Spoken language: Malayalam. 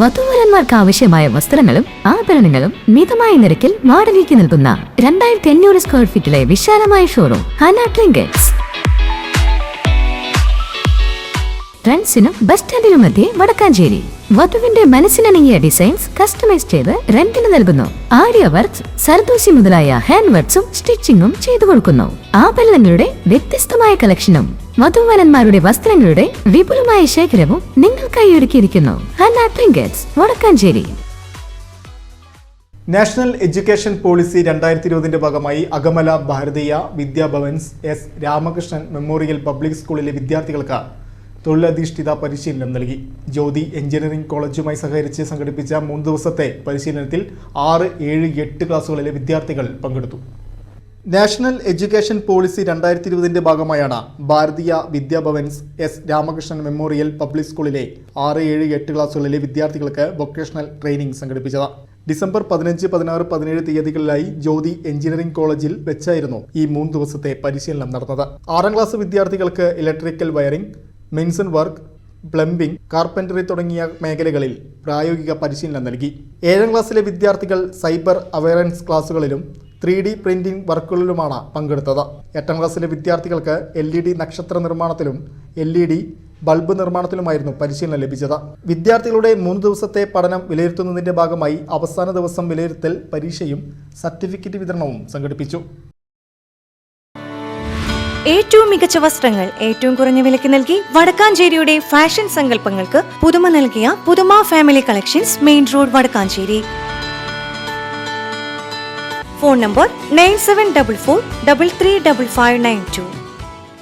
വധൂവരന്മാർക്ക് ആവശ്യമായ വസ്ത്രങ്ങളും ആഭരണങ്ങളും മിതമായ നിരക്കിൽ വാടകയ്ക്ക് നൽകുന്ന 2500 സ്ക്വയർ ഫീറ്റിലെ വിശാലമായ ഷോറൂം ഹന ട്രിങ്കറ്റ്സ്. ട്രെൻഡ്സിനും ബസ് സ്റ്റാൻഡിനും മധ്യേ വടക്കാഞ്ചേരി. വധുവിന്റെ മനസ്സിനിണങ്ങിയ ഡിസൈൻസ് കസ്റ്റമൈസ് ചെയ്ത് റെന്റിന് നൽകുന്നു. ആര്യ വർക്ക്സ്, സർദോസി മുതലായ ഹാൻഡ് വർക്ക്സും സ്റ്റിച്ചിങ്ങും ചെയ്തു കൊടുക്കുന്നു. ആഭരണങ്ങളുടെ വ്യത്യസ്തമായ കളക്ഷനും വധൂവരന്മാരുടെ വസ്ത്രങ്ങളുടെ വിപുലമായ ശേഖരവും നിങ്ങൾക്കായി ഒരുക്കിയിരിക്കുന്നു. Hana trinkets, Vadakkanchery. National education policy 2020 ഭാഗമായി അഗമല Bharatiya Vidyabhavans S Ramakrishnan memorial public സ്കൂളിലെ വിദ്യാർത്ഥികൾക്ക് തൊഴിലധിഷ്ഠിത പരിശീലനം നൽകി. ജ്യോതി എഞ്ചിനീയറിംഗ് കോളേജുമായി സഹകരിച്ച് സംഘടിപ്പിച്ച 3 ദിവസത്തെ പരിശീലനത്തിൽ 6, 7, 8 ക്ലാസുകളിലെ വിദ്യാർത്ഥികൾ പങ്കെടുത്തു. നാഷണൽ എഡ്യൂക്കേഷൻ പോളിസി 2020 ഭാഗമായാണ് ഭാരതീയ Vidyabhavans S Ramakrishnan memorial public സ്കൂളിലെ 6, 7, 8 ക്ലാസുകളിലെ വിദ്യാർത്ഥികൾക്ക് വൊക്കേഷണൽ ട്രെയിനിംഗ് സംഘടിപ്പിച്ചത്. ഡിസംബർ 15, 16, 17 തീയതികളിലായി ജ്യോതി എഞ്ചിനീയറിംഗ് കോളേജിൽ വെച്ചായിരുന്നു ഈ 3 ദിവസത്തെ പരിശീലനം നടന്നത്. 6ാം ക്ലാസ് വിദ്യാർത്ഥികൾക്ക് electrical wiring, മെൻസൺ work, plumbing, carpentry തുടങ്ങിയ മേഖലകളിൽ പ്രായോഗിക പരിശീലനം നൽകി. 7ാം ക്ലാസ്സിലെ വിദ്യാർത്ഥികൾ സൈബർ അവയർനെസ് ക്ലാസുകളിലും 3D പ്രിന്റിംഗ് വർക്കുകളിലുമാണ് പങ്കെടുത്തത്. 8ാം ക്ലാസ്സിലെ വിദ്യാർത്ഥികൾക്ക് LED നക്ഷത്ര നിർമ്മാണത്തിലും LED ബൾബ് നിർമ്മാണത്തിലുമായിരുന്നു പരിശീലനം ലഭിച്ചത്. വിദ്യാർത്ഥികളുടെ 3 ദിവസത്തെ പഠനം വിലയിരുത്തുന്നതിന്റെ ഭാഗമായി അവസാന ദിവസം വിലയിരുത്തൽ പരീക്ഷയും സർട്ടിഫിക്കറ്റ് വിതരണവും സംഘടിപ്പിച്ചു. ഏറ്റവും മികച്ച വസ്ത്രങ്ങൾ ഏറ്റവും കുറഞ്ഞ വിലയ്ക്ക് നൽകി വടക്കാഞ്ചേരിയുടെ ഫാഷൻ സങ്കല്പങ്ങൾക്ക് പുതുമ നൽകിയ പുതുമ family collections, main road, Vadakkanchery. Phone number 9744335592.